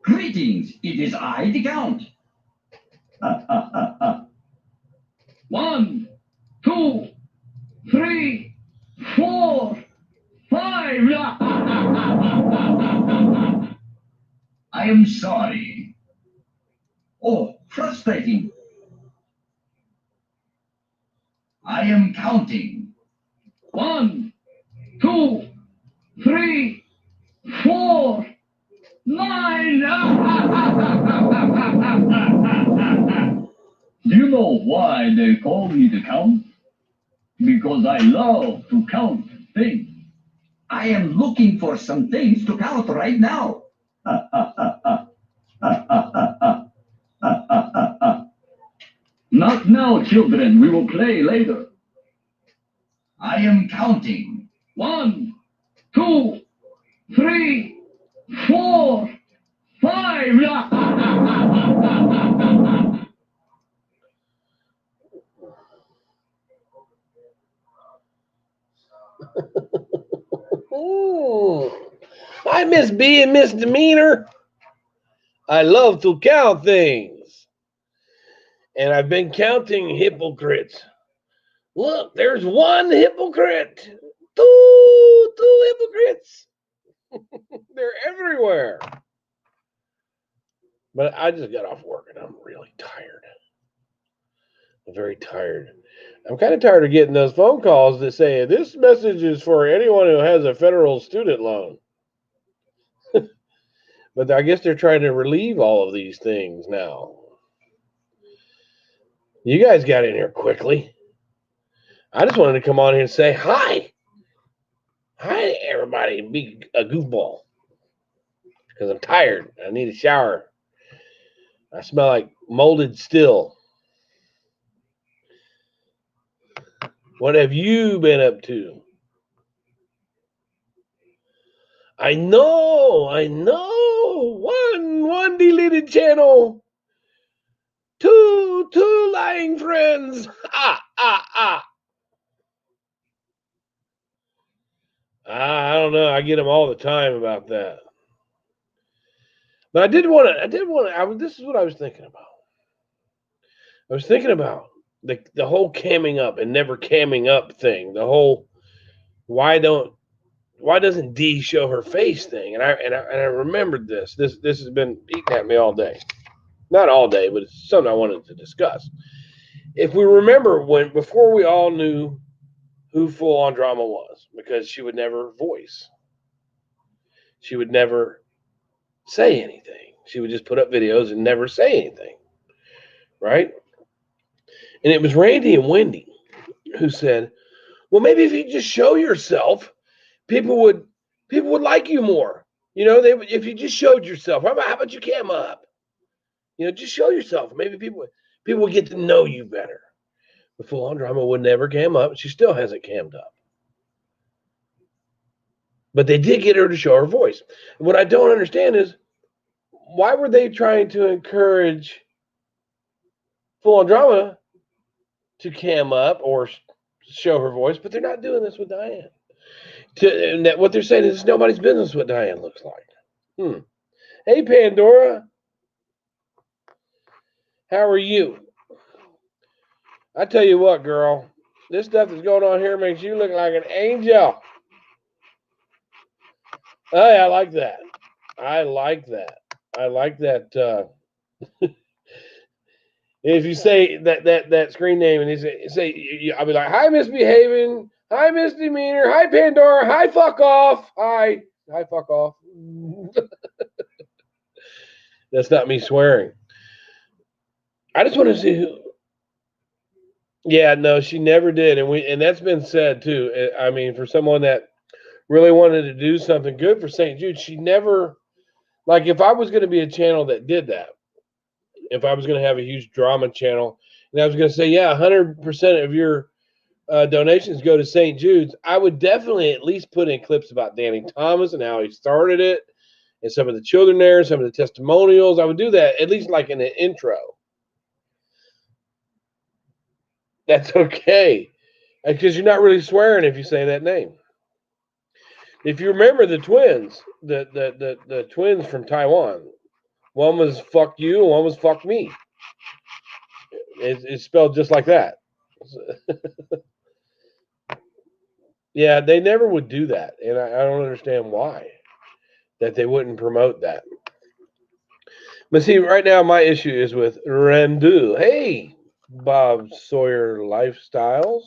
Greetings, it is I, the Count. 1, 2, 3, 4, 5. I am sorry. Oh, frustrating. I am counting. 1, 2, 3, 4, 9. You know why they call me the Count? Because I love to count things. I am looking for some things to count right now. Not now, children. We will play later. I am counting. 1, 2, 3, 4, 5. I miss being misdemeanor. I love to count things. And I've been counting hypocrites. Look, there's one hypocrite. Two hypocrites. They're everywhere. But I just got off work and I'm really tired. I'm very tired. I'm kind of tired of getting those phone calls that say, this message is for anyone who has a federal student loan. But I guess they're trying to relieve all of these things now. You guys got in here quickly. I just wanted to come on here and say hi. Hi, everybody, and be a goofball. Because I'm tired. I need a shower. I smell like molded still. What have you been up to? I know. One deleted channel. Two lying friends. I don't know. I get them all the time about that. But this is what I was thinking about. I was thinking about the whole camming up and never camming up thing. The whole why doesn't Dee show her face thing? And I remembered this. This has been eating at me all day. Not all day, but it's something I wanted to discuss. If we remember before we all knew who Full On Drama was, because she would never voice. She would never say anything. She would just put up videos and never say anything. Right? And it was Randy and Wendy who said, well, maybe if you just show yourself, people would like you more. You know, if you just showed yourself. How about you cam up? You know, just show yourself. Maybe people would get to know you better. The Full On Drama would never cam up. She still hasn't cammed up. But they did get her to show her voice. What I don't understand is, why were they trying to encourage Full On Drama to cam up or show her voice, but they're not doing this with Diane? And what they're saying is it's nobody's business what Diane looks like. Hey, Pandora. How are you? I tell you what, girl. This stuff that's going on here makes you look like an angel. Hey, I like that. If you say that screen name and you say, I'll be like, hi, misbehaving. Hi, misdemeanor. Hi, Pandora. Hi, fuck off. Hi, fuck off. That's not me swearing. I just want to see who. Yeah, no, she never did, and that's been said too. I mean, for someone that really wanted to do something good for St. Jude, she never. Like, if I was going to be a channel that did that, if I was going to have a huge drama channel, and I was going to say, yeah, 100% of your donations go to St. Jude's, I would definitely at least put in clips about Danny Thomas and how he started it, and some of the children there, some of the testimonials. I would do that at least like in an intro. That's okay, because you're not really swearing if you say that name. If you remember the twins, the twins from Taiwan, One was fuck you, and one was fuck me. It's spelled just like that. Yeah, they never would do that, and I don't understand why that they wouldn't promote that. But see, right now my issue is with Randu. Hey, Bob Sawyer Lifestyles,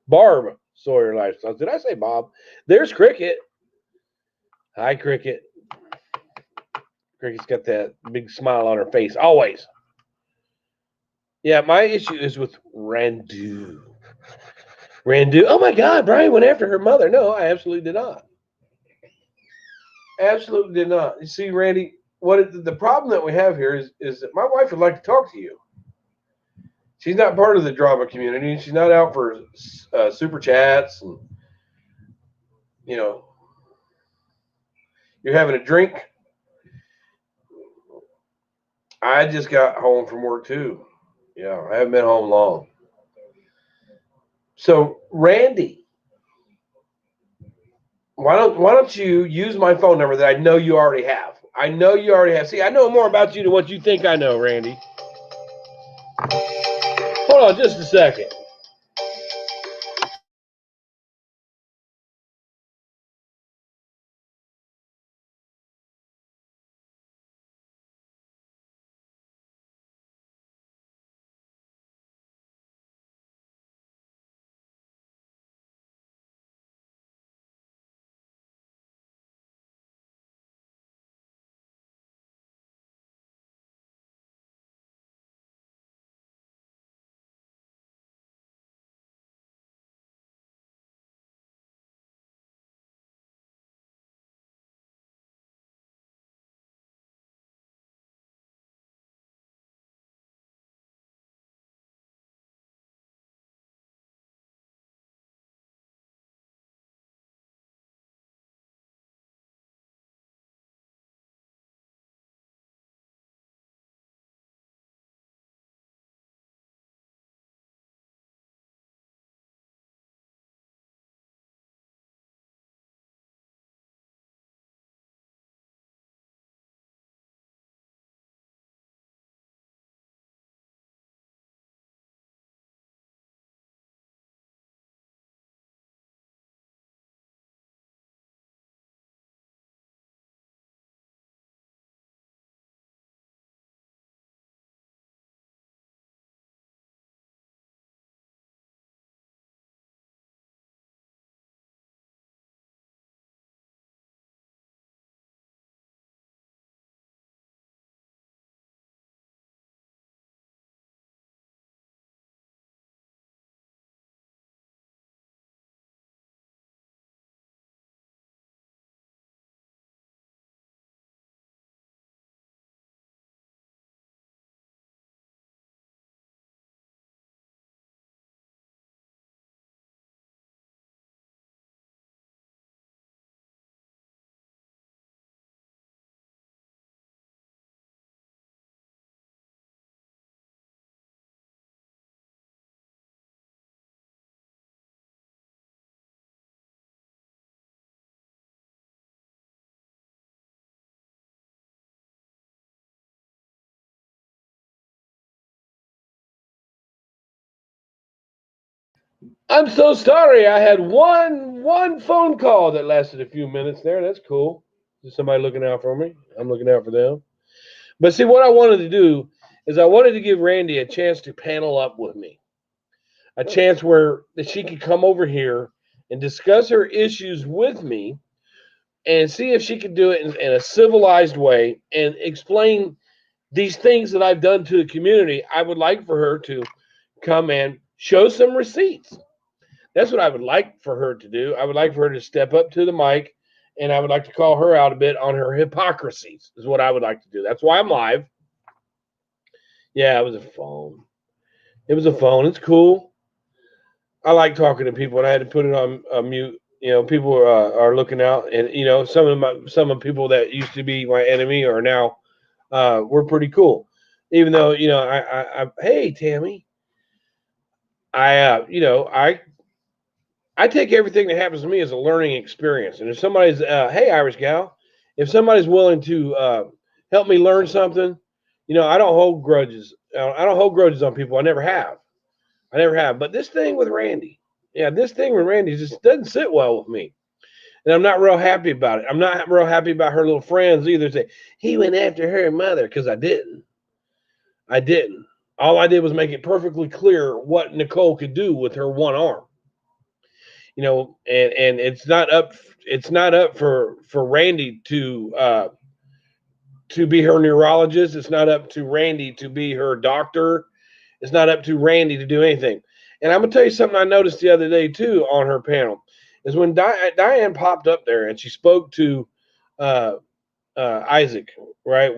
Barb Sawyer Lifestyles. Did I say Bob? There's Cricket. Hi, Cricket. Cricket's got that big smile on her face always. Yeah, my issue is with Randu. Randu. Oh my God, Brian went after her mother. No, I absolutely did not. Absolutely did not. You see, Randy, the problem that we have here is that my wife would like to talk to you. She's not part of the drama community. She's not out for super chats and, you know, you're having a drink. I just got home from work too. Yeah, I haven't been home long. So, Randy, why don't you use my phone number that I know you already have? I know you already have. See, I know more about you than what you think I know, Randy. Hold on just a second. I'm so sorry. I had one phone call that lasted a few minutes there. That's cool. There's somebody looking out for me. I'm looking out for them. But see, what I wanted to do is I wanted to give Randy a chance to panel up with me, a chance where that she could come over here and discuss her issues with me and see if she could do it in a civilized way and explain these things that I've done to the community. I would like for her to come and show some receipts. That's what I would like for her to do. I would like for her to step up to the mic, and I would like to call her out a bit on her hypocrisies, is what I would like to do. That's why I'm live. Yeah, it was a phone. It was a phone. It's cool. I like talking to people, and I had to put it on mute. You know, people are looking out, and you know, some of the people that used to be my enemy are now we're pretty cool. Even though you know, I hey Tammy, I take everything that happens to me as a learning experience. And if somebody's, hey, Irish gal, if somebody's willing to helped me learn something. I don't hold grudges. I don't hold grudges on people. I never have. But this thing with Randy, just doesn't sit well with me. And I'm not real happy about it. I'm not real happy about her little friends either. Say, he went after her mother, because I didn't. All I did was make it perfectly clear what Nicole could do with her one arm. And it's not up for Randy to be her neurologist. It's not up to Randy to be her doctor. It's not up to Randy to do anything. And I'm gonna tell you something I noticed the other day too on her panel is when Diane popped up there and she spoke to Isaac, right?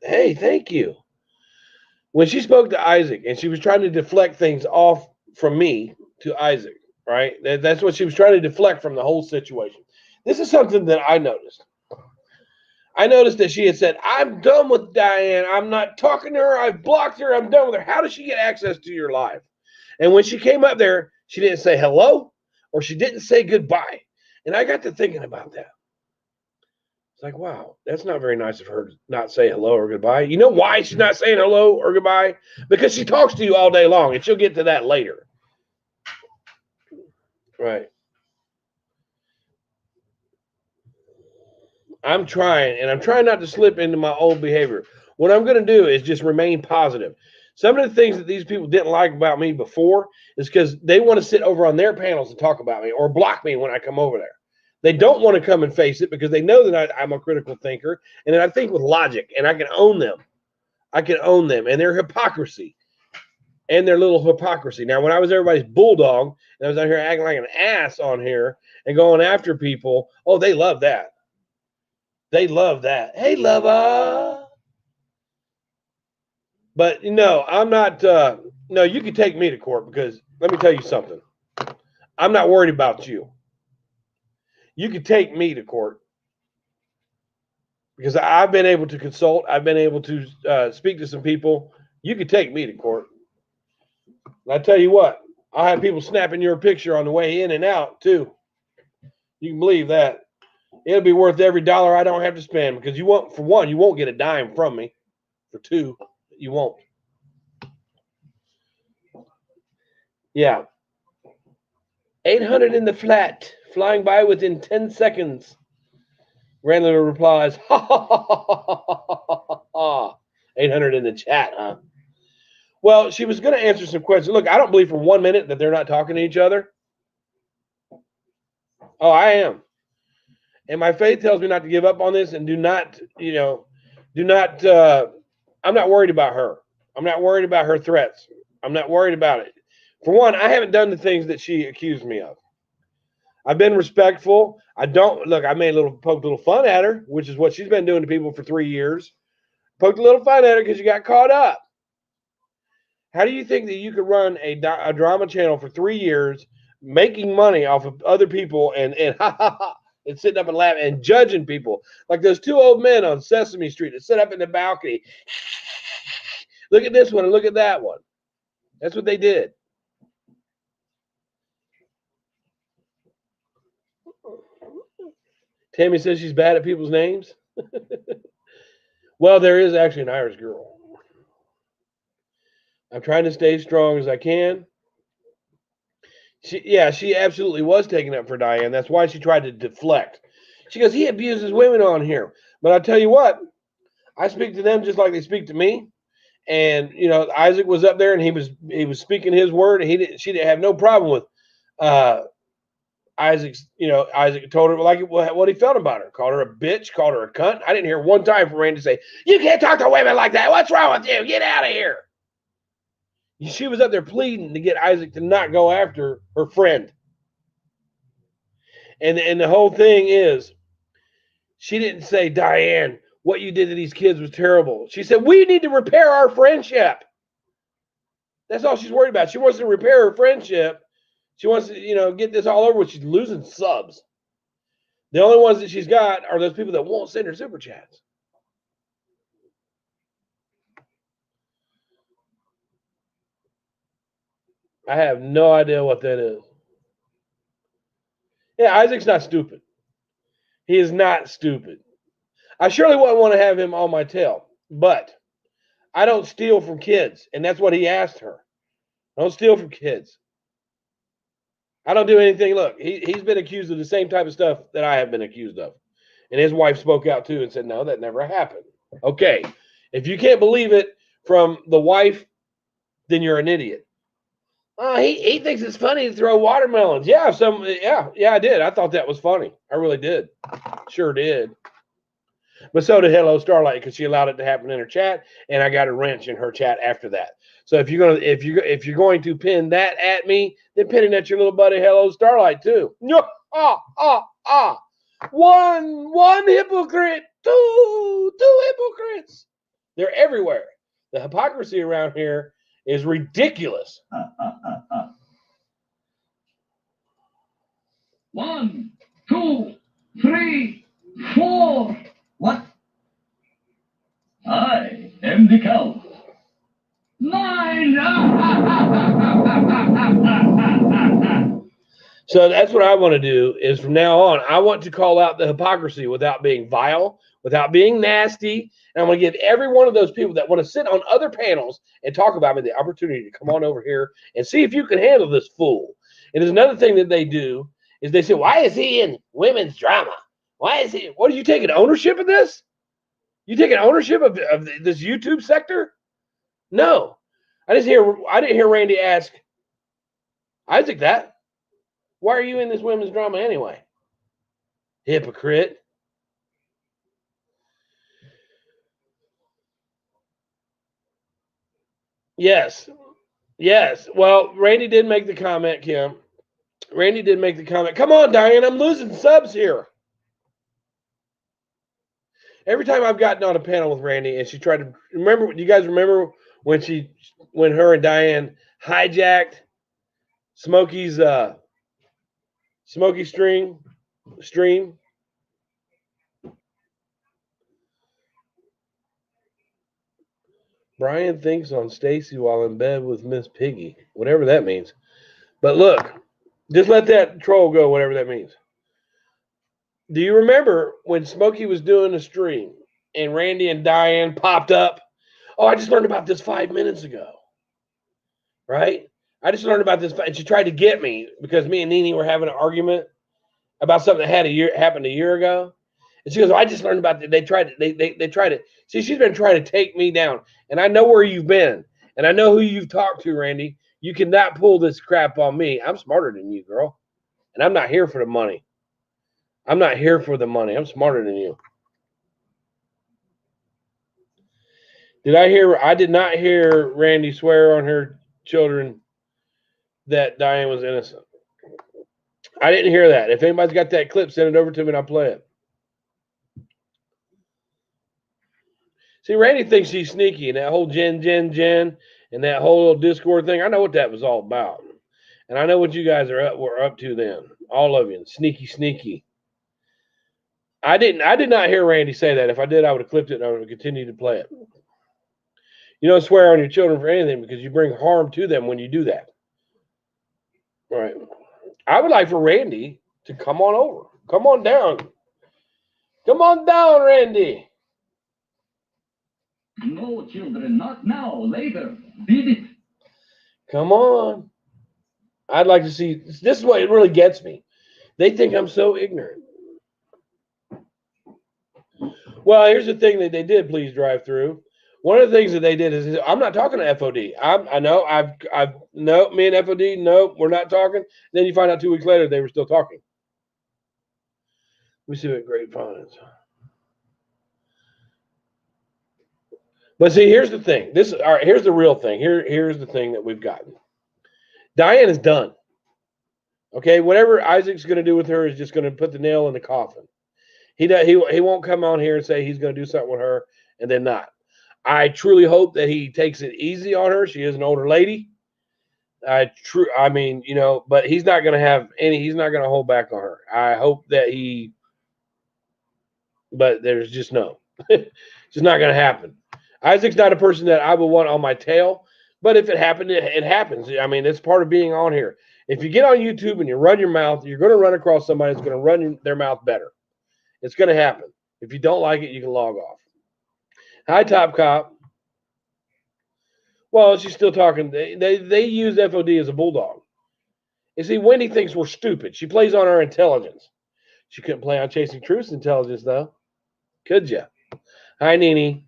Hey, thank you. When she spoke to Isaac and she was trying to deflect things off from me to Isaac, right? That's what she was trying to deflect from the whole situation. This is something that I noticed. I noticed that she had said, I'm done with Diane. I'm not talking to her. I've blocked her. I'm done with her. How does she get access to your life? And when she came up there, she didn't say hello or she didn't say goodbye. And I got to thinking about that. It's like, wow, that's not very nice of her to not say hello or goodbye. You know why she's not saying hello or goodbye? Because she talks to you all day long, and she'll get to that later. Right. I'm trying not to slip into my old behavior. What I'm going to do is just remain positive. Some of the things that these people didn't like about me before is because they want to sit over on their panels and talk about me or block me when I come over there. They don't want to come and face it because they know that I'm a critical thinker and that I think with logic and I can own them. And their hypocrisy and their little hypocrisy. Now, when I was everybody's bulldog and I was out here acting like an ass on here and going after people, oh, they love that. They love that. Hey, lover. But I'm not. No, you can take me to court because let me tell you something. I'm not worried about you. You can take me to court because I've been able to consult. I've been able to speak to some people. You can take me to court. And I tell you what, I'll have people snapping your picture on the way in and out too. You can believe that. It'll be worth every dollar I don't have to spend because for one, you won't get a dime from me. For two, you won't. Yeah. 800 in the flat, flying by within 10 seconds. Randler replies, ha ha ha ha ha ha. 800 in the chat, huh? Well, she was going to answer some questions. Look, I don't believe for 1 minute that they're not talking to each other. Oh, I am. And my faith tells me not to give up on this and do not, I'm not worried about her. I'm not worried about her threats. I'm not worried about it. For one, I haven't done the things that she accused me of. I've been respectful. I made poked a little fun at her, which is what she's been doing to people for 3 years. Poked a little fun at her because you got caught up. How do you think that you could run a drama channel for 3 years, making money off of other people and ha ha ha, and sitting up and laughing and judging people like those two old men on Sesame Street that sit up in the balcony? Look at this one and look at that one. That's what they did. Tammy says she's bad at people's names. Well, there is actually an Irish girl. I'm trying to stay strong as I can. She absolutely was taking up for Diane. That's why she tried to deflect. She goes, he abuses women on here. But I tell you what, I speak to them just like they speak to me. And Isaac was up there and he was speaking his word. And she didn't have no problem with Isaac told her what he felt about her. Called her a bitch, called her a cunt. I didn't hear one time from Randy say, you can't talk to women like that. What's wrong with you? Get out of here. She was up there pleading to get Isaac to not go after her friend. And the whole thing is, she didn't say, Diane, what you did to these kids was terrible. She said, we need to repair our friendship. That's all she's worried about. She wants to repair her friendship. She wants to, get this all over with. She's losing subs. The only ones that she's got are those people that won't send her super chats. I have no idea what that is. Yeah, Isaac's not stupid. He is not stupid. I surely wouldn't want to have him on my tail, but I don't steal from kids, and that's what he asked her. I don't steal from kids. I don't do anything. Look, he's been accused of the same type of stuff that I have been accused of. And his wife spoke out too and said, no, that never happened. Okay. If you can't believe it from the wife, then you're an idiot. Oh, he thinks it's funny to throw watermelons. Yeah, I did. I thought that was funny. I really did. Sure did. But so did Hello Starlight, because she allowed it to happen in her chat, and I got a wrench in her chat after that. So if you're going to pin that at me, then pin it at your little buddy Hello Starlight too. One hypocrite, two hypocrites. They're everywhere. The hypocrisy around here is ridiculous. 1, 2, 3, 4. What? I am the count. 9. So that's what I want to do is from now on, I want to call out the hypocrisy without being vile, without being nasty. And I'm going to give every one of those people that want to sit on other panels and talk about me the opportunity to come on over here and see if you can handle this fool. And there's another thing that they do is they say, why is he in women's drama? Why is he? What are you taking ownership of this? You taking ownership of this YouTube sector? No. I didn't hear Randy ask Isaac that. Why are you in this women's drama anyway? Hypocrite. Yes. Well, Randy did make the comment, Kim. Randy did make the comment. Come on, Diane, I'm losing subs here. Every time I've gotten on a panel with Randy and she tried to remember, you guys remember when her and Diane hijacked Smokey's Smokey stream? Brian thinks on Stacy while in bed with Miss Piggy, whatever that means. But look, just let that troll go, whatever that means. Do you remember when Smokey was doing a stream and Randy and Diane popped up? Oh, I just learned about this 5 minutes ago. Right? I just learned about this, and she tried to get me because me and Nene were having an argument about something that happened a year ago. And she goes, I just learned about it. They tried to. See, she's been trying to take me down. And I know where you've been. And I know who you've talked to, Randy. You cannot pull this crap on me. I'm smarter than you, girl. And I'm not here for the money. I'm not here for the money. I'm smarter than you. I did not hear Randy swear on her children that Diane was innocent. I didn't hear that. If anybody's got that clip, send it over to me and I'll play it. See, Randy thinks she's sneaky, and that whole Jen, and that whole little Discord thing. I know what that was all about. And I know what you guys were up to then. All of you. Sneaky. I did not hear Randy say that. If I did, I would have clipped it and I would have continued to play it. You don't swear on your children for anything because you bring harm to them when you do that. All right. I would like for Randy to come on over. Come on down. Come on down, Randy. No, children, not now, later. Did it? Come on. I'd like to see. This is what it really gets me. They think I'm so ignorant. Well, here's the thing that they did, please drive through. One of the things that they did is, I'm not talking to FOD. I know, no, me and FOD, no, we're not talking. Then you find out 2 weeks later they were still talking. Let me see what Grapevine is. But see, here's the thing. Here's the real thing. Here's the thing that we've gotten. Diane is done. Okay, whatever Isaac's going to do with her is just going to put the nail in the coffin. He won't come on here and say he's going to do something with her and then not. I truly hope that he takes it easy on her. She is an older lady. But he's not going to have any. He's not going to hold back on her. I hope that but there's just no. It's just not going to happen. Isaac's not a person that I would want on my tail, but if it happened, it happens. I mean, it's part of being on here. If you get on YouTube and you run your mouth, you're going to run across somebody that's going to run their mouth better. It's going to happen. If you don't like it, you can log off. Hi, Top Cop. Well, she's still talking. They use FOD as a bulldog. You see, Wendy thinks we're stupid. She plays on our intelligence. She couldn't play on Chasing Truth's intelligence, though. Could you? Hi, Nene.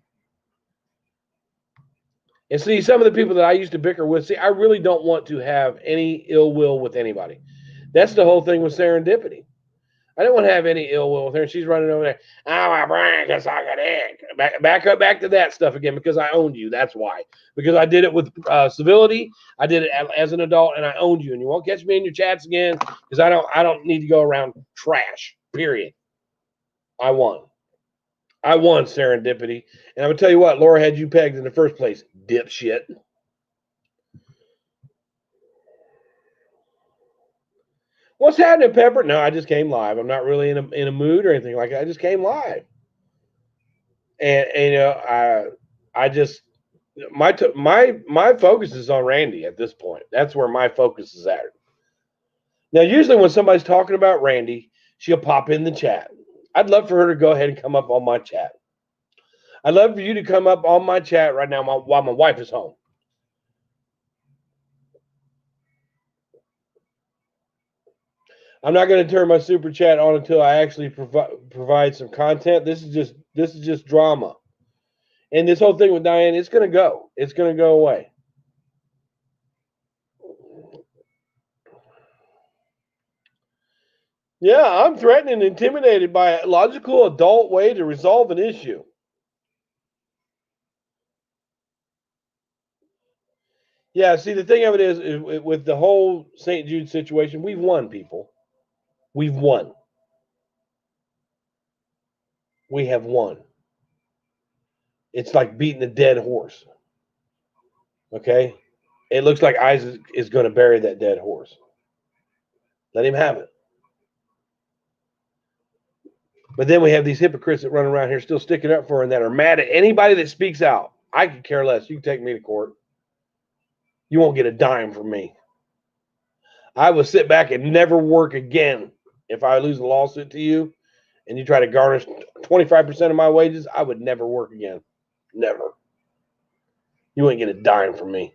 And see, some of the people that I used to bicker with, see, I really don't want to have any ill will with anybody. That's the whole thing with serendipity. I didn't want to have any ill will with her. And she's running over there. Oh, my brain can suck a dick. Back to that stuff again because I owned you. That's why. Because I did it with civility. I did it as an adult, and I owned you. And you won't catch me in your chats again because I don't need to go around trash. Period. I won. I won serendipity. And I'm going to tell you what, Laura had you pegged in the first place, dipshit. What's happening, Pepper? No, I just came live. I'm not really in a mood or anything like that. I just came live. And you know, I just my focus is on Randy at this point. That's where my focus is at. Now, usually when somebody's talking about Randy, she'll pop in the chat. I'd love for her to go ahead and come up on my chat. I'd love for you to come up on my chat right now while my wife is home. I'm not going to turn my super chat on until I actually provide some content. This is just drama. And this whole thing with Diane, it's going to go. It's going to go away. Yeah, I'm threatened and intimidated by a logical adult way to resolve an issue. Yeah, see, the thing of it is with the whole St. Jude situation, we've won, people. We've won. We have won. It's like beating a dead horse. Okay? It looks like Isaac is going to bury that dead horse. Let him have it. But then we have these hypocrites that run around here still sticking up for her and that are mad at anybody that speaks out. I could care less. You can take me to court. You won't get a dime from me. I will sit back and never work again. If I lose a lawsuit to you and you try to garnish 25% of my wages, I would never work again. Never. You ain't get a dime from me.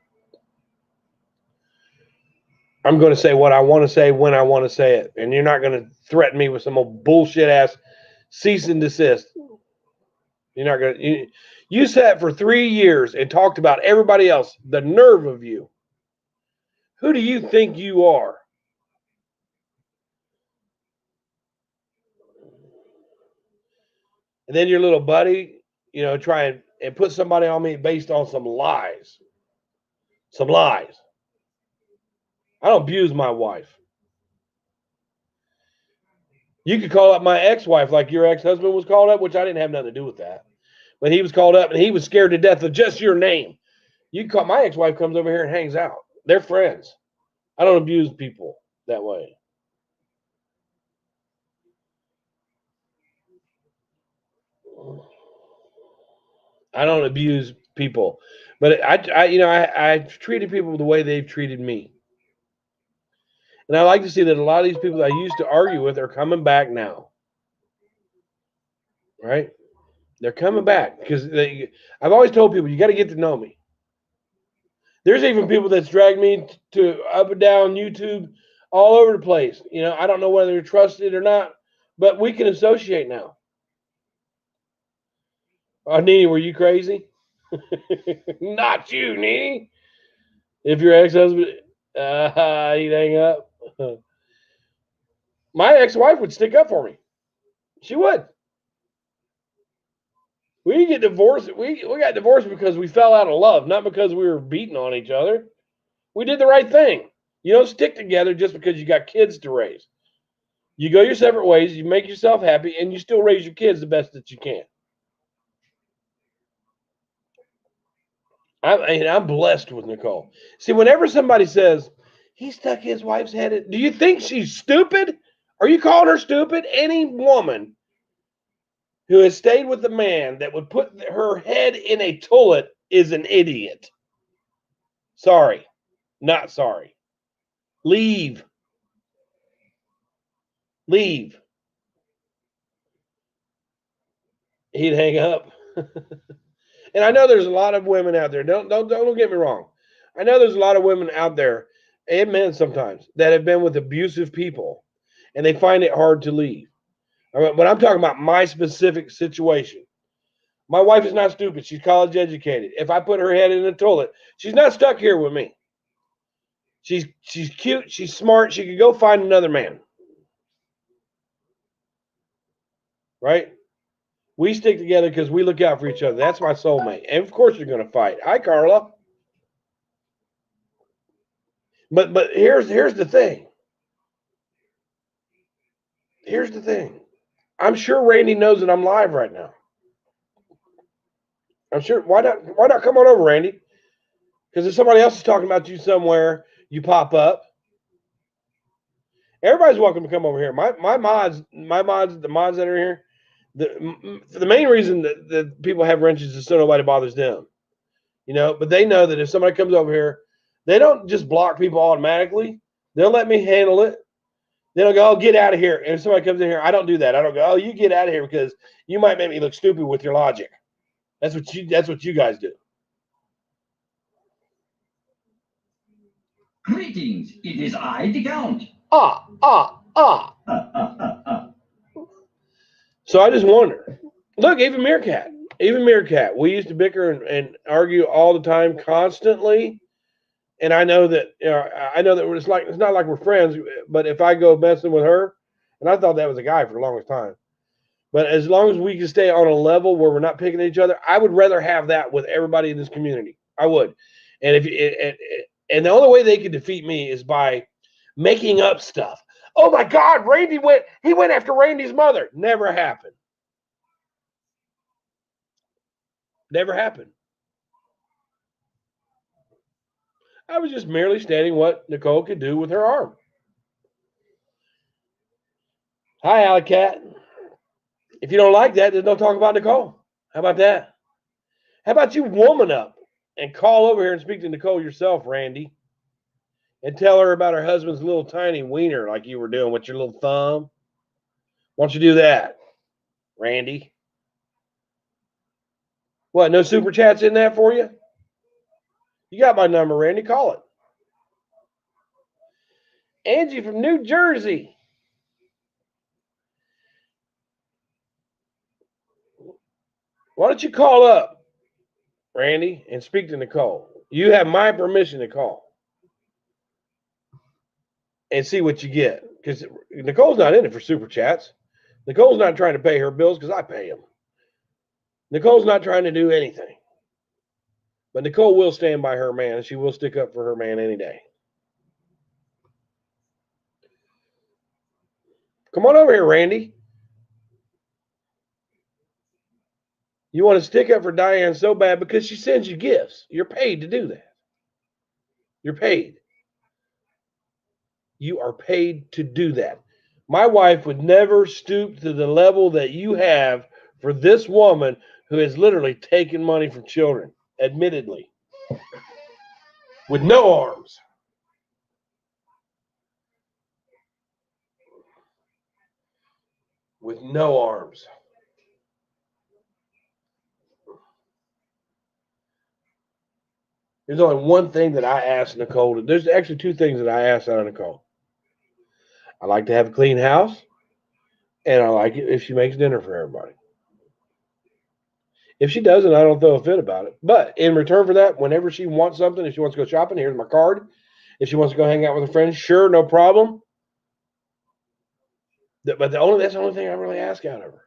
I'm going to say what I want to say when I want to say it. And you're not going to threaten me with some old bullshit ass cease and desist. You're not going to. You sat for 3 years and talked about everybody else. The nerve of you. Who do you think you are? And then your little buddy, try and put somebody on me based on some lies. Some lies. I don't abuse my wife. You could call up my ex-wife like your ex-husband was called up, which I didn't have nothing to do with that. But he was called up and he was scared to death of just your name. You call my ex-wife comes over here and hangs out. They're friends. I don't abuse people that way. I don't abuse people, but I've treated people the way they've treated me. And I like to see that a lot of these people that I used to argue with are coming back now. Right? They're coming back because I've always told people, you got to get to know me. There's even people that's dragged me to up and down YouTube all over the place. I don't know whether they're trusted or not, but we can associate now. Nene, were you crazy? Not you, Nene. If your ex-husband, he'd hang up. My ex-wife would stick up for me. She would. We didn't get divorced. We got divorced because we fell out of love, not because we were beating on each other. We did the right thing. You don't stick together just because you got kids to raise. You go your separate ways, you make yourself happy, and you still raise your kids the best that you can. I'm blessed with Nicole. See, whenever somebody says, he stuck his wife's head in, do you think she's stupid? Are you calling her stupid? Any woman who has stayed with a man that would put her head in a toilet is an idiot. Sorry. Not sorry. Leave. Leave. he'd hang up. And I know there's a lot of women out there. Don't get me wrong. I know there's a lot of women out there, and men sometimes, that have been with abusive people, and they find it hard to leave. But I'm talking about my specific situation. My wife is not stupid. She's college educated. If I put her head in the toilet, she's not stuck here with me. She's cute. She's smart. She could go find another man. Right? We stick together because we look out for each other. That's my soulmate. And of course you're going to fight. Hi, Carla. But here's the thing. Here's the thing. I'm sure Randy knows that I'm live right now. I'm sure. Why not come on over, Randy? Because if somebody else is talking about you somewhere, you pop up. Everybody's welcome to come over here. My mods, the mods that are here. The main reason that people have wrenches is so nobody bothers them. But they know that if somebody comes over here, they don't just block people automatically. They'll let me handle it. They don't go, oh, get out of here. And if somebody comes in here, I don't do that. I don't go, oh, you get out of here because you might make me look stupid with your logic. That's what you guys do. Greetings. It is I, the Count. So I just wonder. Look, even Meerkat. We used to bicker and argue all the time, constantly. And I know that it's not like we're friends. But if I go messing with her, and I thought that was a guy for the longest time. But as long as we can stay on a level where we're not picking at each other, I would rather have that with everybody in this community. I would. And and the only way they could defeat me is by making up stuff. Oh my God, Randy went after Randy's mother. Never happened. Never happened. I was just merely stating what Nicole could do with her arm. Hi, Alley Cat. If you don't like that, there's no talk about Nicole. How about that? How about you woman up and call over here and speak to Nicole yourself, Randy, and tell her about her husband's little tiny wiener like you were doing with your little thumb? Why don't you do that, Randy? What, no super chats in that for you? You got my number, Randy. Call it. Angie from New Jersey. Why don't you call up, Randy, and speak to Nicole? You have my permission to call and see what you get. Because Nicole's not in it for super chats. Nicole's not trying to pay her bills because I pay them. Nicole's not trying to do anything. But Nicole will stand by her man, and she will stick up for her man any day. Come on over here, Randy. You want to stick up for Diane so bad because she sends you gifts. You're paid to do that. You're paid. You are paid to do that. My wife would never stoop to the level that you have for this woman who has literally taken money from children, admittedly, with no arms. With no arms. There's only one thing that I asked Nicole. There's actually two things that I asked out of Nicole. I like to have a clean house, and I like it if she makes dinner for everybody. If she doesn't, I don't throw a fit about it. But in return for that, whenever she wants something, if she wants to go shopping, here's my card. If she wants to go hang out with her friends, sure, no problem. But that's the only thing I really ask out of her.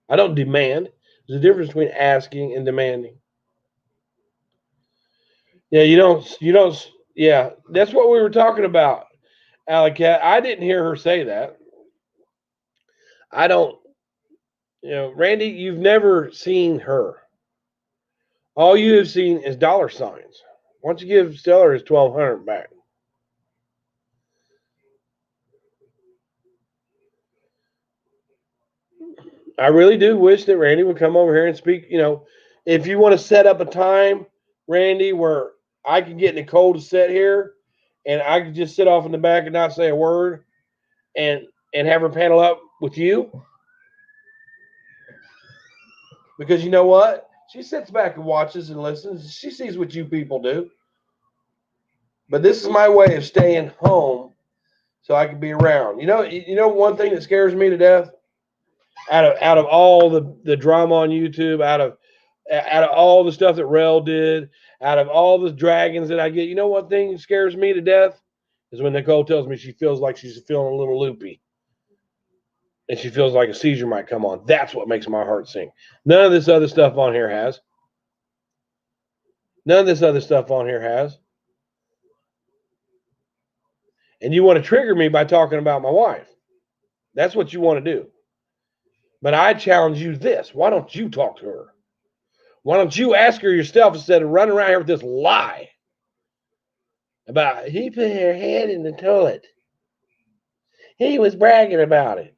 I don't demand. There's a difference between asking and demanding. Yeah, you don't. Yeah, that's what we were talking about, Alley Cat. I didn't hear her say that. I don't. Randy, you've never seen her. All you have seen is dollar signs. Why don't you give Stellar his $1,200 back? I really do wish that Randy would come over here and speak. If you want to set up a time, Randy, where I could get Nicole to sit here and I could just sit off in the back and not say a word and have her panel up with you. Because you know what? She sits back and watches and listens. She sees what you people do. But this is my way of staying home so I can be around. You know one thing that scares me to death? Out of all the drama on YouTube, out of all the stuff that Rel did, out of all the dragons that I get, you know what thing scares me to death? Is when Nicole tells me she feels like she's feeling a little loopy. And she feels like a seizure might come on. That's what makes my heart sink. None of this other stuff on here has. None of this other stuff on here has. And you want to trigger me by talking about my wife. That's what you want to do. But I challenge you this. Why don't you talk to her? Why don't you ask her yourself instead of running around here with this lie about he put her head in the toilet? He was bragging about it.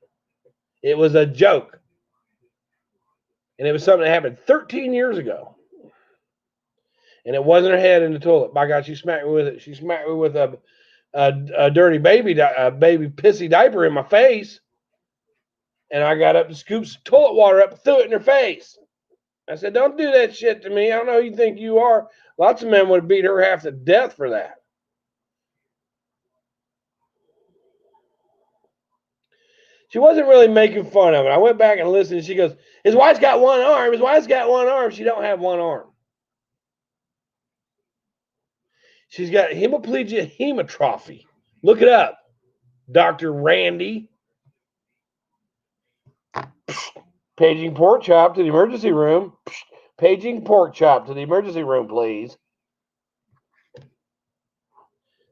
It was a joke. And it was something that happened 13 years ago. And it wasn't her head in the toilet. By God, she smacked me with it. She smacked me with a dirty baby pissy diaper in my face. And I got up and scooped some toilet water up and threw it in her face. I said, don't do that shit to me. I don't know who you think you are. Lots of men would have beat her half to death for that. She wasn't really making fun of it. I went back and listened, and she goes, his wife's got one arm. His wife's got one arm. She don't have one arm. She's got hemiplegia hematrophy. Look it up, Dr. Randy. Paging pork chop to the emergency room. Paging pork chop to the emergency room, please.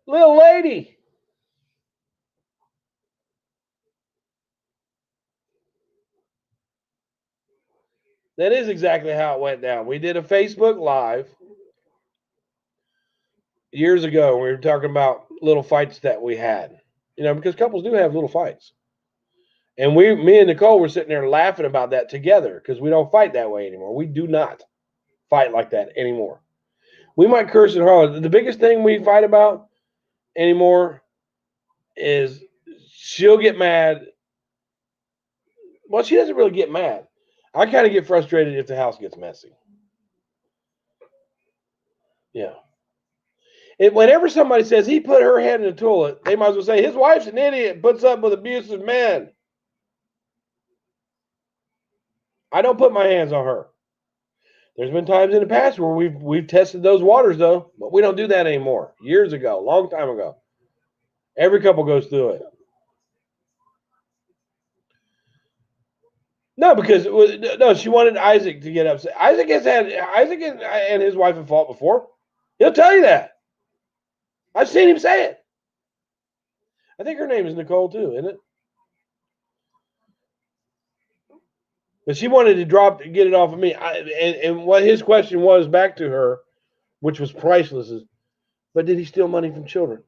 Little lady. That is exactly how it went down. We did a Facebook Live years ago. We were talking about little fights that we had. You know, because couples do have little fights. And me and Nicole were sitting there laughing about that together because we don't fight that way anymore. We do not fight like that anymore. We might curse and holler. The biggest thing we fight about anymore is she'll get mad. Well, she doesn't really get mad. I kind of get frustrated if the house gets messy. Yeah. Whenever somebody says he put her head in the toilet, they might as well say his wife's an idiot and puts up with abusive men. I don't put my hands on her. There's been times in the past where we've tested those waters, though, but we don't do that anymore. Years ago, long time ago. Every couple goes through it. No, because she wanted Isaac to get upset. Isaac and his wife have fought before. He'll tell you that. I've seen him say it. I think her name is Nicole too, isn't it? But she wanted to get it off of me. And what his question was back to her, which was priceless, is, but did he steal money from children?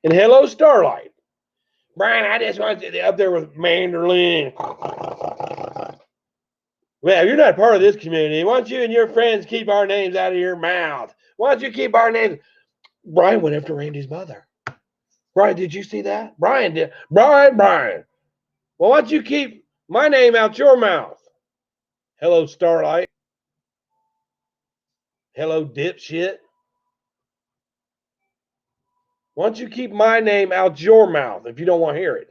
And hello, Starlight. Brian, I just want you up there with Manderlin. Well, you're not part of this community. Why don't you and your friends keep our names out of your mouth? Why don't you keep our names? Brian went after Randy's mother. Brian, did you see that? Brian did. Brian. Well, why don't you keep my name out your mouth? Hello, Starlight. Hello, dipshit. Why don't you keep my name out your mouth if you don't want to hear it?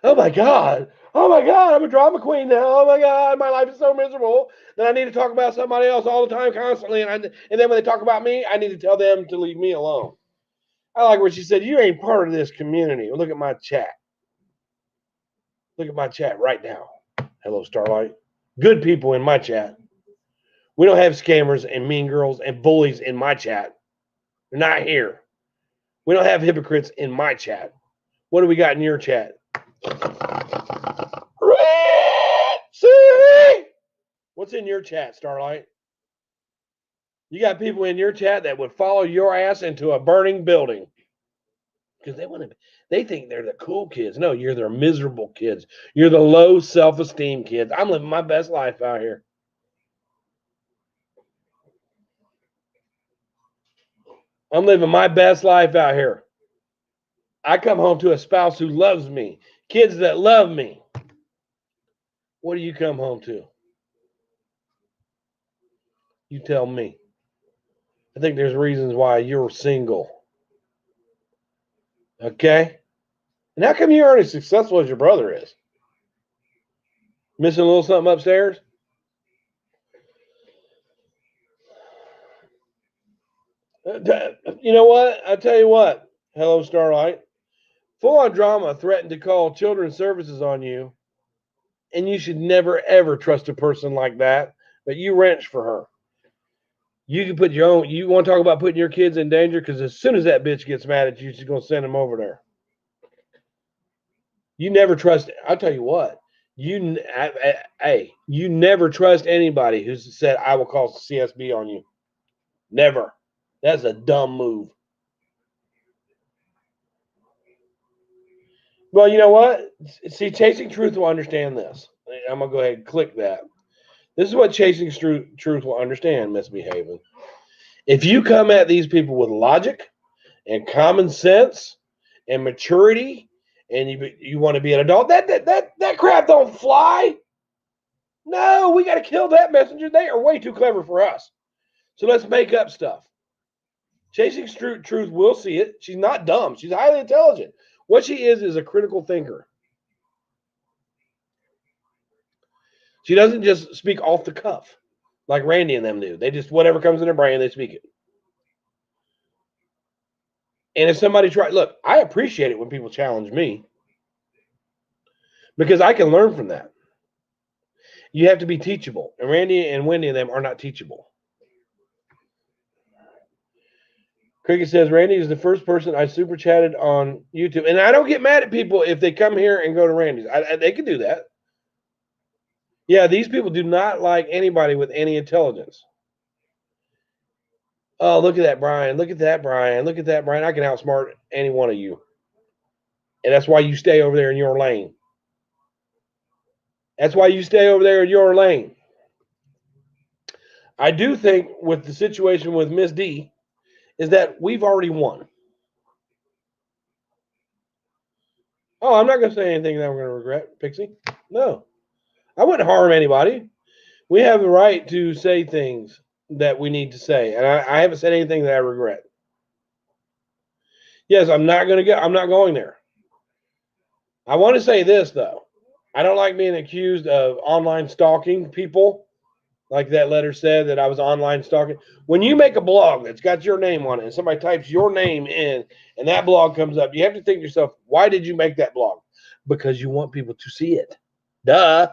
Oh my God, I'm a drama queen now. Oh my God, my life is so miserable that I need to talk about somebody else all the time, constantly. And then when they talk about me, I need to tell them to leave me alone. I like where she said, you ain't part of this community. Look at my chat. Look at my chat right now. Hello, Starlight. Good people in my chat. We don't have scammers and mean girls and bullies in my chat. They're not here. We don't have hypocrites in my chat. What do we got in your chat? What's in your chat, Starlight? You got people in your chat that would follow your ass into a burning building because they think they're the cool kids. No, you're the miserable kids. You're the low self-esteem kids. I'm living my best life out here. I'm living my best life out here. I come home to a spouse who loves me, kids that love me. What do you come home to? You tell me. I think there's reasons why you're single. Okay? And how come you aren't as successful as your brother is? Missing a little something upstairs? You know what? I tell you what. Hello, Starlight. Full on drama threatened to call children's services on you, and you should never ever trust a person like that. But you wrench for her. You can put your own. You want to talk about putting your kids in danger? Because as soon as that bitch gets mad at you, she's gonna send them over there. You never trust. I'll tell you what. You never trust anybody who's said, "I will call CSB on you." Never. That's a dumb move. Well, you know what? See, Chasing Truth will understand this. I'm going to go ahead and click that. This is what Chasing Truth will understand, Misbehaving. If you come at these people with logic and common sense and maturity, and you want to be an adult, that crap don't fly. No, we got to kill that messenger. They are way too clever for us. So let's make up stuff. Chasing Truth will see it. She's not dumb. She's highly intelligent. What she is a critical thinker. She doesn't just speak off the cuff like Randy and them do. They just, whatever comes in their brain, they speak it. And if somebody look, I appreciate it when people challenge me because I can learn from that. You have to be teachable. And Randy and Wendy and them are not teachable. Cricket says, Randy is the first person I super chatted on YouTube. And I don't get mad at people if they come here and go to Randy's. They can do that. Yeah, these people do not like anybody with any intelligence. Oh, look at that, Brian. Look at that, Brian. Look at that, Brian. I can outsmart any one of you. And that's why you stay over there in your lane. That's why you stay over there in your lane. I do think with the situation with Miss D is that we've already won. Oh, I'm not going to say anything that I'm going to regret, Pixie. No. I wouldn't harm anybody. We have the right to say things that we need to say. And I haven't said anything that I regret. Yes, I'm not going there. I want to say this, though. I don't like being accused of online stalking people. Like that letter said that I was online stalking. When you make a blog that's got your name on it and somebody types your name in and that blog comes up, you have to think to yourself, why did you make that blog? Because you want people to see it. Duh.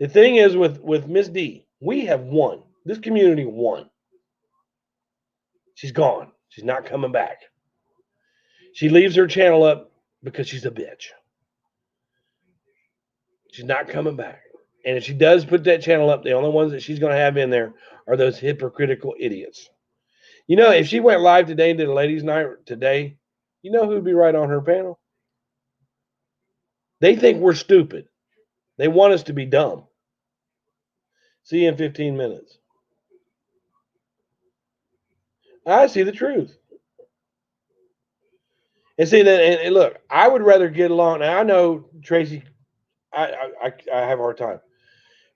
The thing is with Miss D, we have won. This community won. She's gone. She's not coming back. She leaves her channel up because she's a bitch. She's not coming back. And if she does put that channel up, the only ones that she's going to have in there are those hypocritical idiots. You know, if she went live today and did a ladies' night today, you know who'd be right on her panel? They think we're stupid. They want us to be dumb. See you in 15 minutes. I see the truth. And see that, and look, I would rather get along. Now I know Tracy, I have a hard time.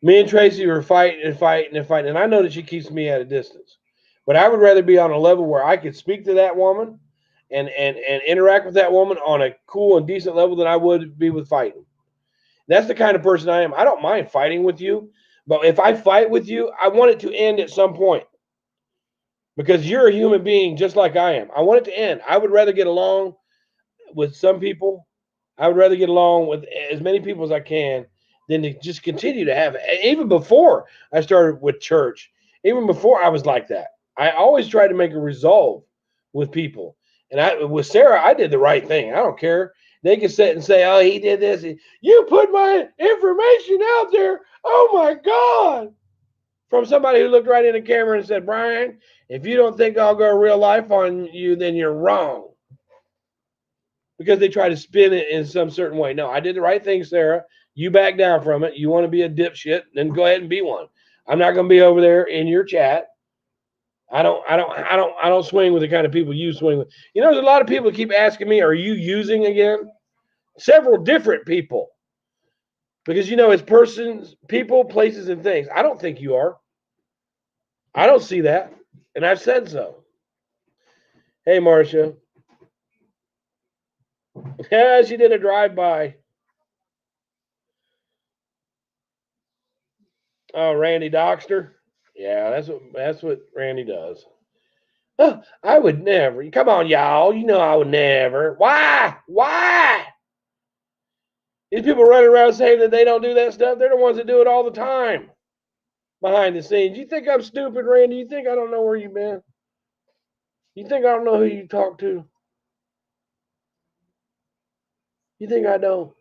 Me and Tracy were fighting, and I know that she keeps me at a distance. But I would rather be on a level where I could speak to that woman and interact with that woman on a cool and decent level than I would be with fighting. That's the kind of person I am. I don't mind fighting with you, but if I fight with you, I want it to end at some point. Because you're a human being just like I am. I want it to end. I would rather get along with some people. I would rather get along with as many people as I can than to just continue to have it. Even before I started with church, even before I was like that, I always tried to make a resolve with people. And with Sarah, I did the right thing. I don't care. They can sit and say, oh, he did this. You put my information out there. Oh, my God. From somebody who looked right in the camera and said, Brian, if you don't think I'll go real life on you, then you're wrong. Because they try to spin it in some certain way. No, I did the right thing, Sarah. You back down from it. You want to be a dipshit, then go ahead and be one. I'm not going to be over there in your chat I don't swing with the kind of people you swing with. You know, there's a lot of people keep asking me, "Are you using again?" Several different people, because you know, it's persons, people, places, and things. I don't think you are. I don't see that, and I've said so. Hey, Marcia. Yeah, she did a drive-by. Oh, Randy Doxter. Yeah, that's what Randy does. Oh, I would never. Come on, y'all. You know I would never. Why? Why? These people running around saying that they don't do that stuff. They're the ones that do it all the time behind the scenes. You think I'm stupid, Randy? You think I don't know where you've been? You think I don't know who you talk to? You think I don't?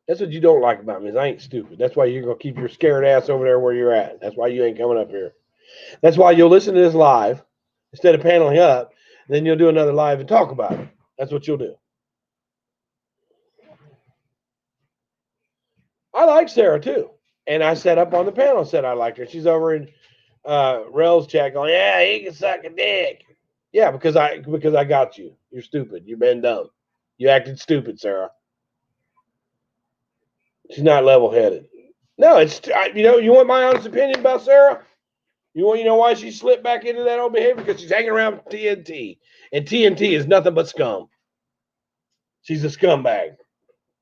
That's what you don't like about me is I ain't stupid. That's why you're going to keep your scared ass over there where you're at. That's why you ain't coming up here. That's why you'll listen to this live instead of paneling up. Then you'll do another live and talk about it. That's what you'll do. I like Sarah too. And I set up on the panel and said I liked her. She's over in Rel's chat going, yeah, he can suck a dick. Yeah, because I got you. You're stupid. You've been dumb. You acted stupid, Sarah. She's not level-headed. No, it's you want my honest opinion about Sarah? You know why she slipped back into that old behavior? Because she's hanging around TNT, and TNT is nothing but scum. She's a scumbag.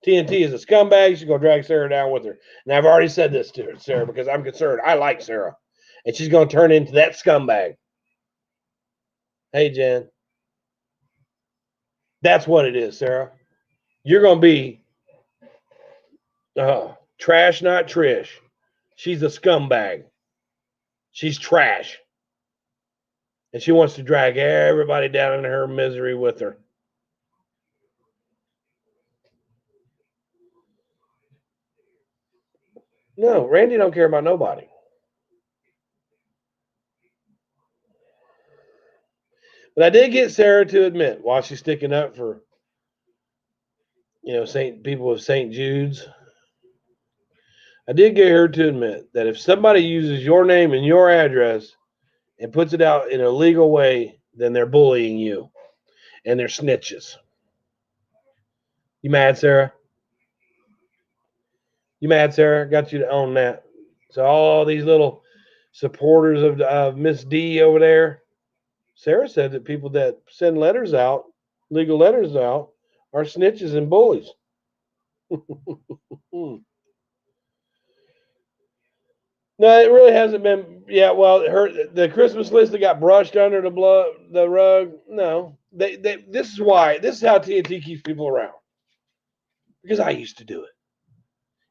TNT is a scumbag. She's gonna drag Sarah down with her. And I've already said this to her, Sarah, because I'm concerned. I like Sarah, and she's gonna turn into that scumbag. Hey, Jen, that's what it is, Sarah. You're gonna be trash, not Trish. She's a scumbag. She's trash. And she wants to drag everybody down into her misery with her. No, Randy don't care about nobody. But I did get Sarah to admit, while she's sticking up for, people of St. Jude's, I did get her to admit that if somebody uses your name and your address and puts it out in a legal way, then they're bullying you and they're snitches. You mad, Sarah? You mad, Sarah? Got you to own that. So all these little supporters of Miss D over there, Sarah said that people that send letters out, legal letters out, are snitches and bullies. No, it really hasn't been. Yeah, well, the Christmas list that got brushed under the rug. No, this is why. This is how TNT keeps people around. Because I used to do it.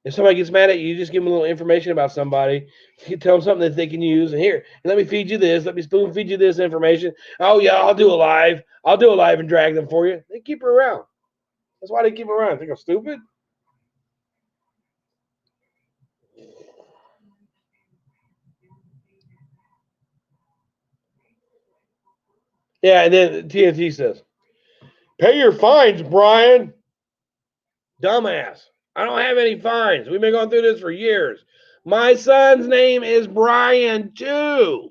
If somebody gets mad at you, you just give them a little information about somebody. You tell them something that they can use. And here, let me feed you this. Let me spoon feed you this information. Oh yeah, I'll do a live. I'll do a live and drag them for you. They keep her around. That's why they keep her around. I think I'm stupid. Yeah, and then TNT says, "Pay your fines, Brian." Dumbass. I don't have any fines. We've been going through this for years. My son's name is Brian, too.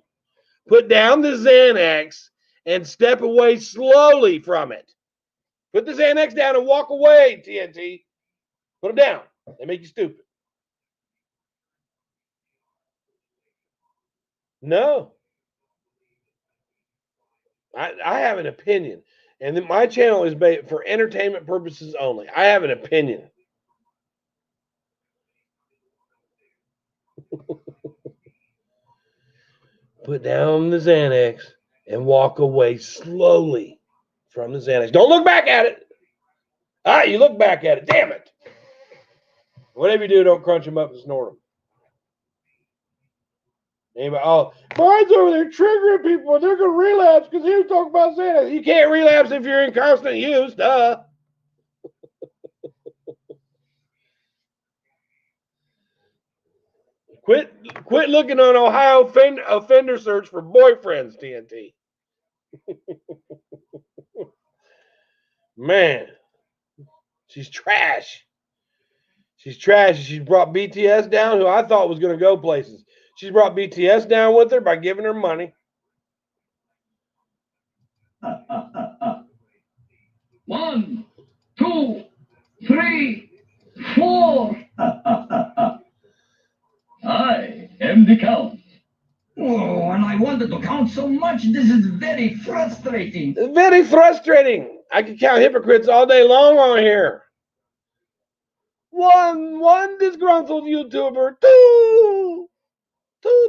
Put down the Xanax and step away slowly from it. Put the Xanax down and walk away, TNT. Put them down. They make you stupid. No. I have an opinion. And then my channel is based for entertainment purposes only. I have an opinion. Put down the Xanax and walk away slowly from the Xanax. Don't look back at it. All right, you look back at it. Damn it. Whatever you do, don't crunch them up and snort them. Anybody, Brian's over there triggering people and they're going to relapse because he was talking about Xanax. You can't relapse if you're in constant use. Duh. Quit looking on Ohio offender search for boyfriends, TNT. Man, she's trash. She's trash. She's brought BTS down, who I thought was going to go places. She's brought BTS down with her by giving her money. 1, 2, 3, 4. I am the count. Oh, and I wanted to count so much. This is very frustrating. It's very frustrating. I can count hypocrites all day long on here. One disgruntled YouTuber. Two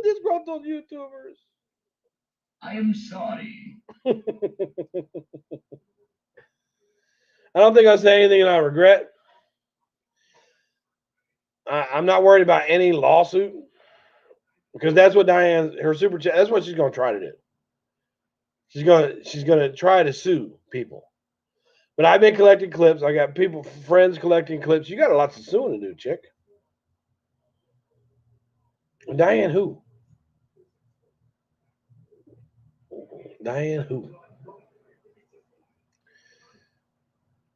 disgruntled YouTubers. I am sorry. I don't think I'll say anything that I regret. I'm not worried about any lawsuit because that's what her super chat. That's what she's going to try to do. She's going to try to sue people. But I've been collecting clips. I got friends collecting clips. You got lots of suing to do, chick. Diane who? Diane who?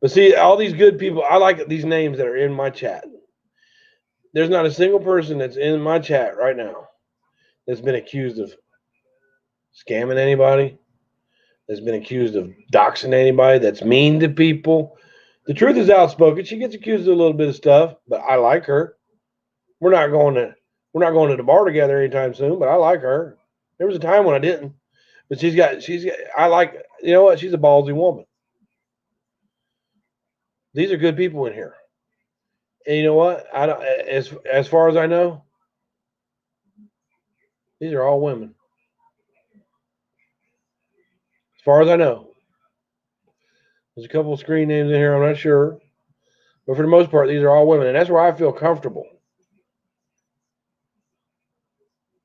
But see, all these good people, I like these names that are in my chat. There's not a single person that's in my chat right now that's been accused of scamming anybody, that's been accused of doxing anybody, that's mean to people. The truth is outspoken. She gets accused of a little bit of stuff, but I like her. We're not going to the bar together anytime soon, but I like her. There was a time when I didn't, but I like, you know what? She's a ballsy woman. These are good people in here. And you know what? I don't, as far as I know, these are all women. As far as I know. There's a couple of screen names in here, I'm not sure. But for the most part, these are all women. And that's where I feel comfortable.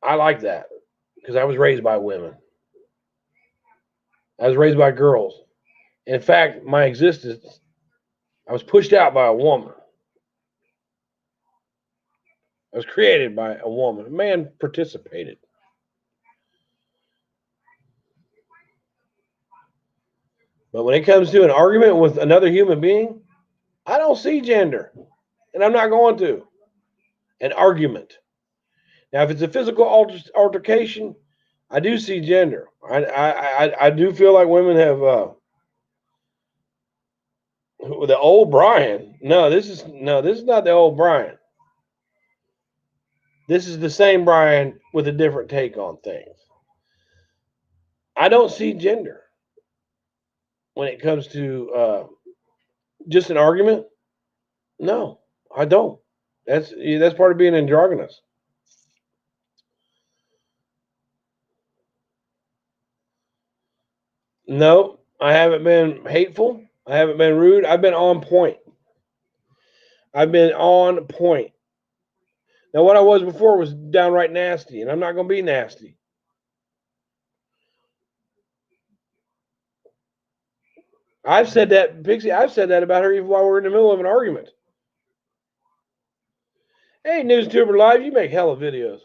I like that. Because I was raised by women. I was raised by girls. In fact, my existence, I was pushed out by a woman. I was created by a woman. A man participated. But when it comes to an argument with another human being, I don't see gender. And I'm not going to. An argument. Now, if it's a physical altercation, I do see gender. I do feel like women have the old Brian. No, this is not the old Brian. This is the same Brian with a different take on things. I don't see gender when it comes to just an argument. No, I don't. That's part of being androgynous. No, I haven't been hateful. I haven't been rude. I've been on point. I've been on point. Now, what I was before was downright nasty, and I'm not going to be nasty. I've said that, Pixie, I've said that about her even while we're in the middle of an argument. Hey, NewsTuber Live, you make hella videos.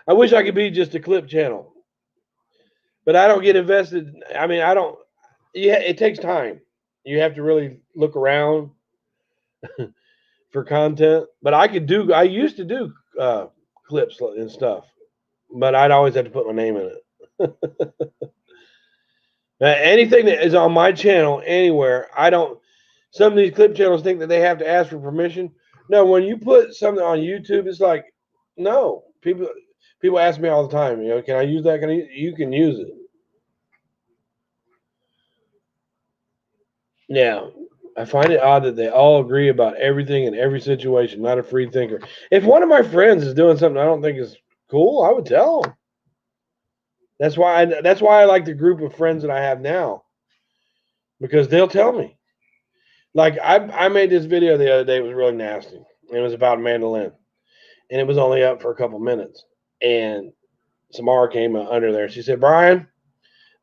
I wish I could be just a clip channel. But I don't get invested. I mean, I don't. Yeah, it takes time. You have to really look around for content. But I used to do clips and stuff. But I'd always have to put my name in it. Anything that is on my channel anywhere, some of these clip channels think that they have to ask for permission. No, when you put something on YouTube, it's like, no. People ask me all the time, can I use that? You can use it. Now, I find it odd that they all agree about everything in every situation, not a free thinker. If one of my friends is doing something I don't think is cool, I would tell them. That's why I like the group of friends that I have now, because they'll tell me. Like I made this video the other day. It was really nasty. It was about a mandolin, and it was only up for a couple minutes. And Samara came under there. She said, "Brian,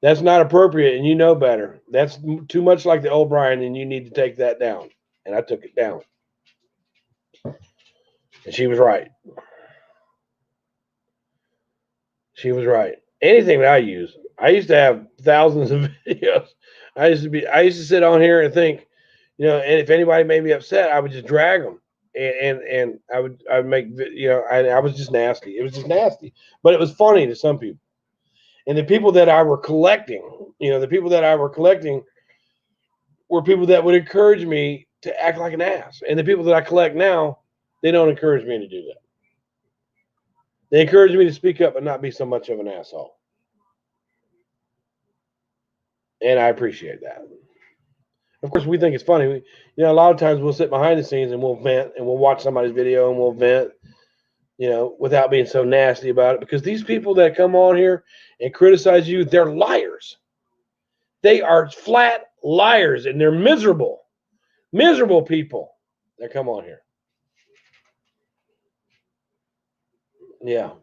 that's not appropriate, and you know better. That's too much like the old Brian, and you need to take that down." And I took it down. And she was right. She was right. Anything that I used to have thousands of videos. I used to sit on here and think, and if anybody made me upset, I would just drag them. and I would make, I was just nasty. It was just nasty, but it was funny to some people. And the people that I were collecting, were people that would encourage me to act like an ass. And the people that I collect now, they don't encourage me to do that. They encourage me to speak up and not be so much of an asshole. And I appreciate that. Of course, we think it's funny. A lot of times we'll sit behind the scenes and we'll vent and we'll watch somebody's video and we'll vent, without being so nasty about it. Because these people that come on here and criticize you, they're liars. They are flat liars, and they're miserable people that come on here. Yeah.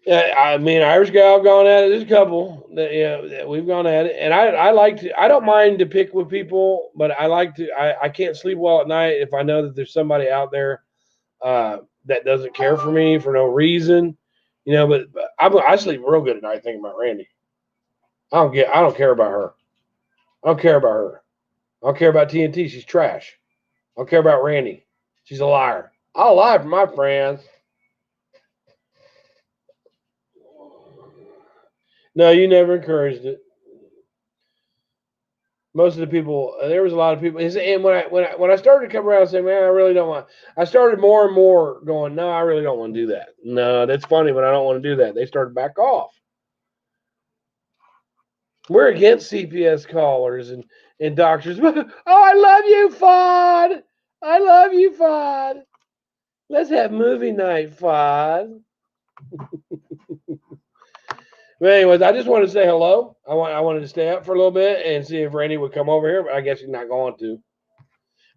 Me and Irish gal have gone at it. There's a couple that we've gone at it, and I like to. I don't mind to pick with people, but I like to. I can't sleep well at night if I know that there's somebody out there that doesn't care for me for no reason, But I sleep real good at night thinking about Randy. I don't care about her. I don't care about her. I don't care about TNT. She's trash. I don't care about Randy. She's a liar. I'll lie for my friends. No, you never encouraged it. Most of the people, there was a lot of people, and when I started to come around and say, man, I really don't want, I started more and more going, no, I really don't want to do that. No, that's funny, but I don't want to do that. They started back off. We're against CPS callers and doctors. Oh, I love you, Fod. I love you, Fod. Let's have movie night, Fod. But anyways, I just wanted to say hello. I wanted to stay up for a little bit and see if Randy would come over here, but I guess he's not going to.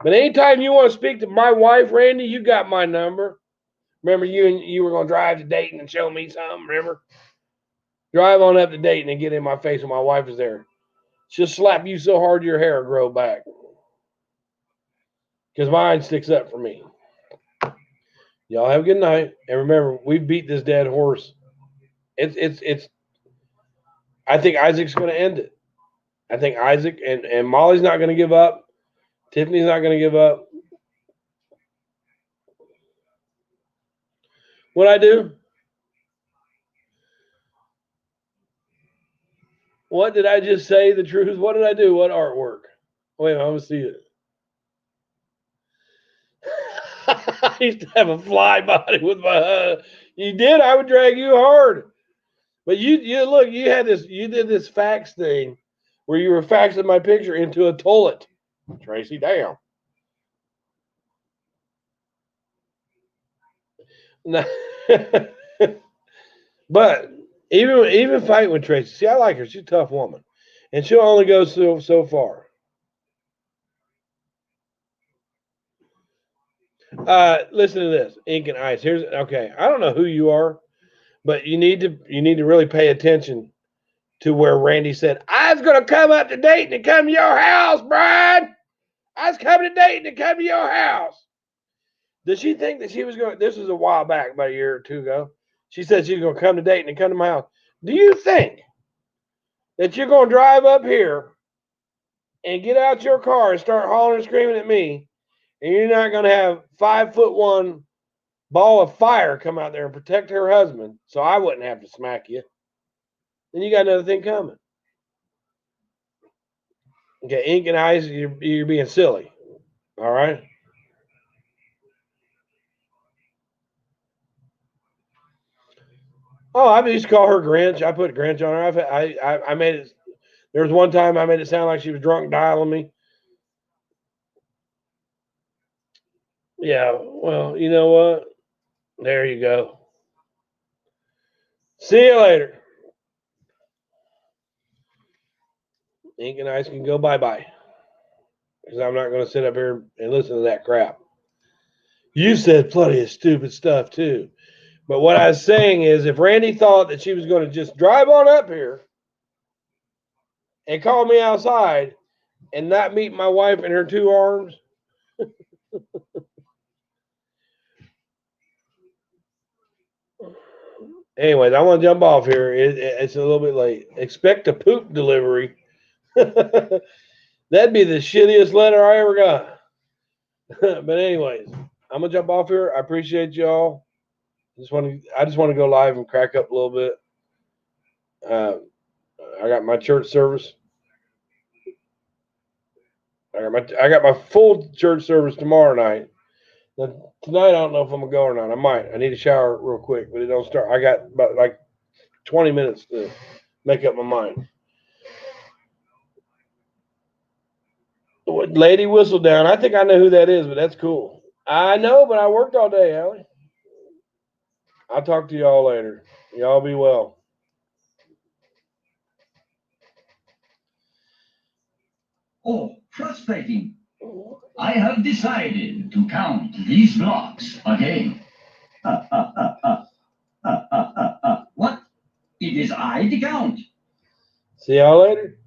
But anytime you want to speak to my wife, Randy, you got my number. Remember, you were going to drive to Dayton and show me something, remember? Drive on up to Dayton and get in my face when my wife is there. She'll slap you so hard your hair will grow back. Because mine sticks up for me. Y'all have a good night. And remember, we beat this dead horse. It's I think Isaac's going to end it. I think Isaac and Molly's not going to give up. Tiffany's not going to give up. What I do? What did I just say? The truth? What did I do? What artwork? Wait a minute, I'm going to see it. I used to have a fly body with my you did, I would drag you hard. But you look, you did this fax thing where you were faxing my picture into a toilet. Tracy, damn. But even fighting with Tracy, see, I like her. She's a tough woman. And she'll only go so far. Listen to this, Ink and Ice. Okay. I don't know who you are, but you need to really pay attention to where Randy said, I was gonna come up to Dayton and come to your house, Brian. I was coming to Dayton and come to your house. Does she think that she was going? This was a while back, about a year or two ago. She said she was going to come to Dayton and come to my house. Do you think that you're going to drive up here and get out your car and start hollering and screaming at me, and you're not going to have 5'1" ball of fire come out there and protect her husband, so I wouldn't have to smack you? Then you got another thing coming. Okay, Ink and Ice, you're being silly. All right. Oh, I used to call her Grinch. I put Grinch on her. I made it. There was one time I made it sound like she was drunk dialing me. Yeah, well, you know what? There you go. See you later. Ink and Ice can go bye-bye. Because I'm not going to sit up here and listen to that crap. You said plenty of stupid stuff, too. But what I was saying is, if Randy thought that she was going to just drive on up here and call me outside and not meet my wife in her two arms, anyways, I want to jump off here. It's a little bit late. Expect a poop delivery. That'd be the shittiest letter I ever got. But anyways, I'm gonna jump off here. I appreciate y'all. I just want to go live and crack up a little bit. I got my church service. I got my full church service tomorrow night. Now, tonight I don't know if I'm gonna go or not. I might. I need a shower real quick, but it don't start. I got about like 20 minutes to make up my mind. Lady Whistledown. I think I know who that is, but that's cool. I know, but I worked all day, Allie. I'll talk to y'all later. Y'all be well. Oh, frustrating. I have decided to count these blocks again. What? It is I to count. See y'all later.